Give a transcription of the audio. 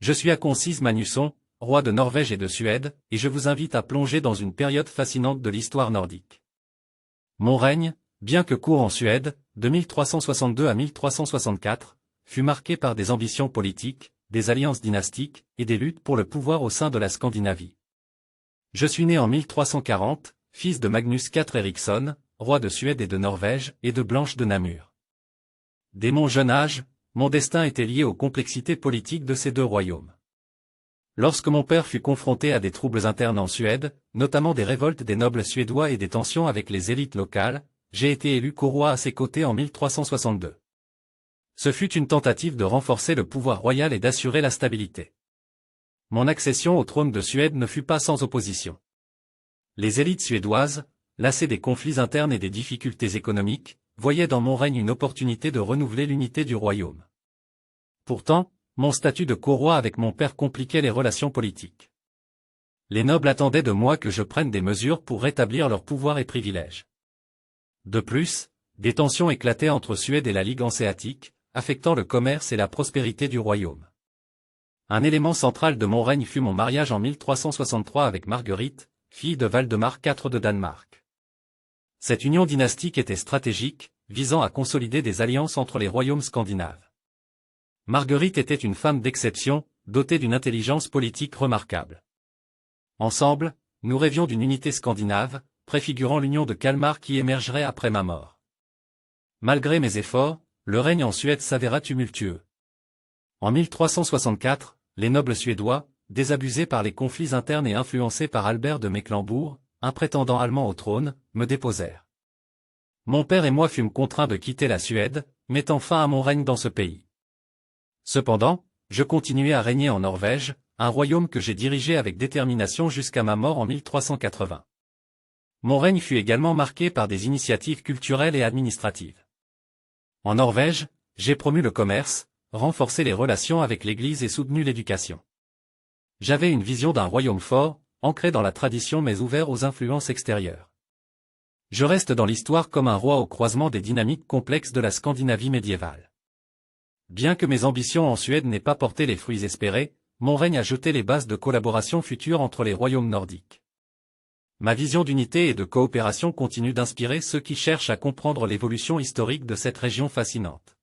Je suis Håkon Magnusson, roi de Norvège et de Suède, et je vous invite à plonger dans une période fascinante de l'histoire nordique. Mon règne, bien que court en Suède, de 1362 à 1364, fut marqué par des ambitions politiques, des alliances dynastiques, et des luttes pour le pouvoir au sein de la Scandinavie. Je suis né en 1340, fils de Magnus IV Eriksson, roi de Suède et de Norvège, et de Blanche de Namur. Dès mon jeune âge, mon destin était lié aux complexités politiques de ces deux royaumes. Lorsque mon père fut confronté à des troubles internes en Suède, notamment des révoltes des nobles suédois et des tensions avec les élites locales, j'ai été élu co-roi à ses côtés en 1362. Ce fut une tentative de renforcer le pouvoir royal et d'assurer la stabilité. Mon accession au trône de Suède ne fut pas sans opposition. Les élites suédoises, lassées des conflits internes et des difficultés économiques, voyaient dans mon règne une opportunité de renouveler l'unité du royaume. Pourtant, mon statut de co-roi avec mon père compliquait les relations politiques. Les nobles attendaient de moi que je prenne des mesures pour rétablir leurs pouvoirs et privilèges. De plus, des tensions éclataient entre Suède et la Ligue hanséatique, affectant le commerce et la prospérité du royaume. Un élément central de mon règne fut mon mariage en 1363 avec Marguerite, fille de Valdemar IV de Danemark. Cette union dynastique était stratégique, visant à consolider des alliances entre les royaumes scandinaves. Marguerite était une femme d'exception, dotée d'une intelligence politique remarquable. Ensemble, nous rêvions d'une unité scandinave, préfigurant l'union de Kalmar qui émergerait après ma mort. Malgré mes efforts, le règne en Suède s'avéra tumultueux. En 1364, les nobles suédois, désabusés par les conflits internes et influencés par Albert de Mecklembourg, un prétendant allemand au trône, me déposèrent. Mon père et moi fûmes contraints de quitter la Suède, mettant fin à mon règne dans ce pays. Cependant, je continuai à régner en Norvège, un royaume que j'ai dirigé avec détermination jusqu'à ma mort en 1380. Mon règne fut également marqué par des initiatives culturelles et administratives. En Norvège, j'ai promu le commerce, renforcé les relations avec l'Église et soutenu l'éducation. J'avais une vision d'un royaume fort, ancré dans la tradition mais ouvert aux influences extérieures. Je reste dans l'histoire comme un roi au croisement des dynamiques complexes de la Scandinavie médiévale. Bien que mes ambitions en Suède n'aient pas porté les fruits espérés, mon règne a jeté les bases de collaboration future entre les royaumes nordiques. Ma vision d'unité et de coopération continue d'inspirer ceux qui cherchent à comprendre l'évolution historique de cette région fascinante.